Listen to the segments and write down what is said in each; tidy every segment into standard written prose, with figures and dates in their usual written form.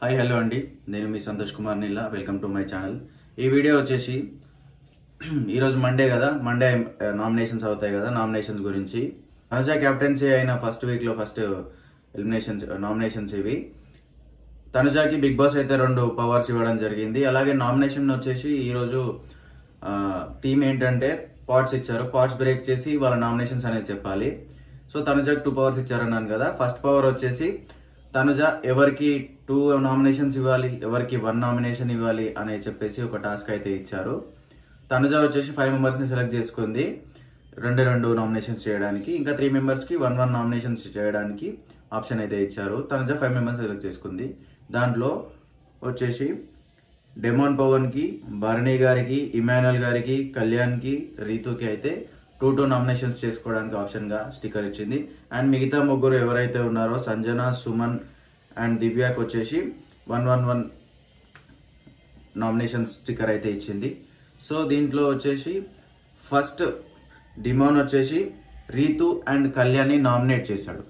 Hi hello అండి, నేను మీ Santosh Kumar Neela. Welcome to my channel. ఈ వీడియో వచ్చేసి ఈరోజు మండే కదా, మండే నామినేషన్స్ అవుతాయి కదా, నామినేషన్స్ గురించి. తనుజ కెప్టెన్సీ అయిన ఫస్ట్ వీక్లో ఫస్ట్ నామినేషన్స్ ఇవి. తనుజాకి బిగ్ బాస్ అయితే 2 పవర్స్ ఇవ్వడం జరిగింది. అలాగే నామినేషన్ వచ్చేసి ఈరోజు థీమ్ ఏంటంటే పార్ట్స్ ఇచ్చారు. పార్ట్స్ బ్రేక్ చేసి వాళ్ళ నామినేషన్స్ అనేది చెప్పాలి. సో తనుజాకి 2 పవర్స్ ఇచ్చారన్నాను కదా. ఫస్ట్ పవర్ వచ్చేసి తనుజ ఎవరికి 2 నామినేషన్స్ ఇవ్వాలి, ఎవరికి 1 నామినేషన్ ఇవ్వాలి అని చెప్పేసి ఒక టాస్క్ అయితే ఇచ్చారు. తనుజ వచ్చేసి 5 మెంబర్స్ని సెలెక్ట్ చేసుకుంది 2 నామినేషన్స్ చేయడానికి. ఇంకా 3 మెంబర్స్కి 1 నామినేషన్స్ చేయడానికి ఆప్షన్ అయితే ఇచ్చారు. తనుజ 5 మెంబర్స్ సెలెక్ట్ చేసుకుంది. దాంట్లో వచ్చేసి డెమాన్ పవన్కి, భరణి గారికి, ఇమాన్యుల్ గారికి, కళ్యాణ్కి, రీతుకి అయితే 2 నామినేషన్స్ చేసుకోవడానికి ఆప్షన్గా స్టిక్కర్ ఇచ్చింది. అండ్ మిగతా ముగ్గురు ఎవరైతే ఉన్నారో సంజన, సుమన్ అండ్ దివ్యాకి వచ్చేసి 1 నామినేషన్ స్టిక్కర్ అయితే ఇచ్చింది. సో దీంట్లో వచ్చేసి ఫస్ట్ డిమాన్ వచ్చేసి రీతు అండ్ కళ్యాణ్ని నామినేట్ చేశాడు.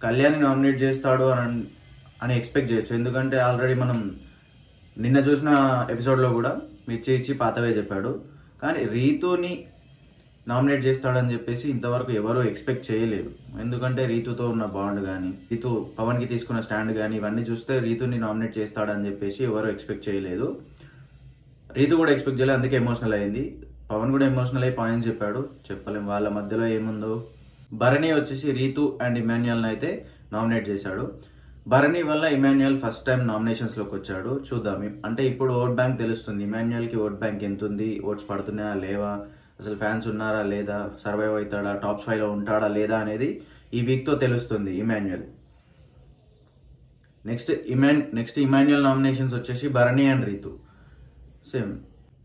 కళ్యాణ్ని నామినేట్ చేస్తాడు అని ఎక్స్పెక్ట్ చేయొచ్చు. ఎందుకంటే ఆల్రెడీ మనం నిన్న చూసిన ఎపిసోడ్లో కూడా మిర్చి ఇచ్చి పాతవే చెప్పాడు. కానీ రీతుని నామినేట్ చేస్తాడని చెప్పేసి ఇంతవరకు ఎవరు ఎక్స్పెక్ట్ చేయలేదు. ఎందుకంటే రీతుతో ఉన్న బాండ్ కానీ, రీతు పవన్కి తీసుకున్న స్టాండ్ కానీ ఇవన్నీ చూస్తే రీతుని నామినేట్ చేస్తాడని చెప్పేసి ఎవరు ఎక్స్పెక్ట్ చేయలేదు. రీతు కూడా ఎక్స్పెక్ట్ చేయలేదు, అందుకే ఎమోషనల్ అయింది. పవన్ కూడా ఎమోషనల్ అయ్యి పాయింట్స్ చెప్పాడు. చెప్పలేం వాళ్ళ మధ్యలో ఏముందో. భరణి వచ్చేసి రీతు అండ్ ఇమాన్యుల్ని అయితే నామినేట్ చేశాడు. భరణి వల్ల ఇమాన్యుల్ ఫస్ట్ టైం నామినేషన్స్లోకి వచ్చాడు. చూద్దాం, అంటే ఇప్పుడు ఓట్ బ్యాంక్ తెలుస్తుంది. ఇమాన్యుల్కి ఓట్ బ్యాంక్ ఎంత ఉంది, ఓట్స్ పడుతున్నాయా లేవా, అసలు ఫ్యాన్స్ ఉన్నారా లేదా, సర్వైవ్ అవుతాడా, టాప్ 5లో ఉంటాడా లేదా అనేది ఈ వీక్తో తెలుస్తుంది ఇమాన్యుల్. నెక్స్ట్ ఇమాన్యుల్ నామినేషన్స్ వచ్చేసి భరణి అండ్ రీతు. సేమ్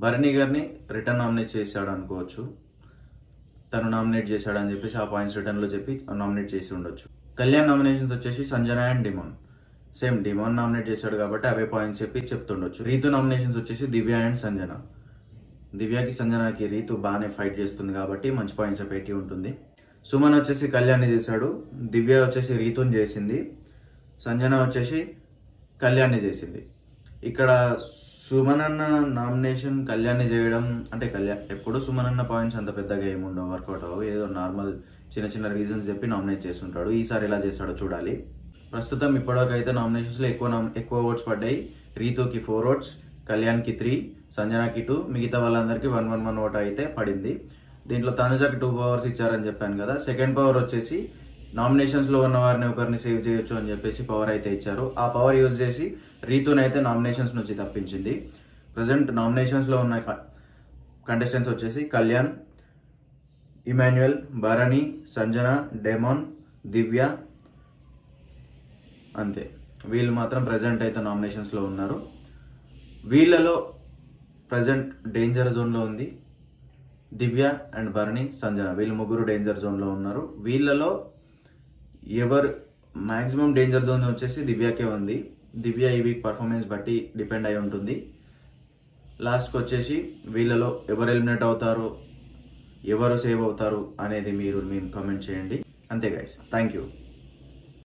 భరణి గారిని రిటర్న్ నామినేట్ చేశాడు అనుకోవచ్చు. తను నామినేట్ చేశాడని చెప్పేసి ఆ పాయింట్స్ రిటర్న్లో చెప్పి నామినేట్ చేసి ఉండొచ్చు. కళ్యాణ్ నామినేషన్స్ వచ్చేసి సంజన అండ్ డిమాన్. సేమ్ డిమాన్ నామినేట్ చేశాడు కాబట్టి అవే పాయింట్స్ చెప్పి చెప్తుండొచ్చు. రీతు నామినేషన్స్ వచ్చేసి దివ్య అండ్ సంజన. దివ్యకి సంజనకి రీతు బాగానే ఫైట్ చేస్తుంది కాబట్టి మంచి పాయింట్స్ పెట్టి ఉంటుంది. సుమన్ వచ్చేసి కళ్యాణ్ని చేశాడు. దివ్య వచ్చేసి రీతుని చేసింది. సంజన వచ్చేసి కళ్యాణ్ని చేసింది. ఇక్కడ సుమన్ అన్న నామినేషన్ కళ్యాణ్ని చేయడం అంటే ఎప్పుడు సుమన్ అన్న పాయింట్స్ అంత పెద్దగా ఏముండవు, వర్కౌట్ అవ్వవు. ఏదో నార్మల్ చిన్న రీజన్స్ చెప్పి నామినేట్ చేస్తుంటాడు. ఈసారి ఎలా చేస్తాడో చూడాలి. ప్రస్తుతం ఇప్పటివరకు అయితే నామినేషన్స్లో ఎక్కువ ఓట్స్ పడ్డాయి. రీతుకి 4 ఓట్స్, కళ్యాణ్కి 3, సంజనకి 2, మిగతా వాళ్ళందరికీ 1 ఓట్ అయితే పడింది. దీంట్లో తనుజకి 2 పవర్స్ ఇచ్చారని చెప్పాను కదా. సెకండ్ పవర్ వచ్చేసి నామినేషన్స్లో ఉన్న వారిని ఒకరిని సేవ్ చేయొచ్చు అని చెప్పేసి పవర్ అయితే ఇచ్చారు. ఆ పవర్ యూజ్ చేసి రీతుని అయితే నామినేషన్స్ నుంచి తప్పించింది. ప్రజెంట్ నామినేషన్స్లో ఉన్న కంటెస్టెంట్స్ వచ్చేసి కళ్యాణ్, ఇమాన్యుల్, భరణి, సంజన, డెమాన్, దివ్య, అంతే. వీళ్ళు మాత్రం ప్రజెంట్ అయితే నామినేషన్స్లో ఉన్నారు. వీళ్ళలో ప్రజెంట్ డేంజర్ జోన్లో ఉంది దివ్య అండ్ భరణి, సంజన. వీళ్ళు ముగ్గురు డేంజర్ జోన్లో ఉన్నారు. వీళ్ళలో ఎవరు మ్యాక్సిమం డేంజర్ జోన్ వచ్చేసి దివ్యకే ఉంది. దివ్య ఈ వీక్ పర్ఫార్మెన్స్ బట్టి డిపెండ్ అయి ఉంటుంది. లాస్ట్కి వచ్చేసి వీళ్ళలో ఎవరు ఎలిమినేట్ అవుతారు, ఎవరు సేవ్ అవుతారు అనేది మీరు కామెంట్ చేయండి. అంతే గైస్, థ్యాంక్ యూ.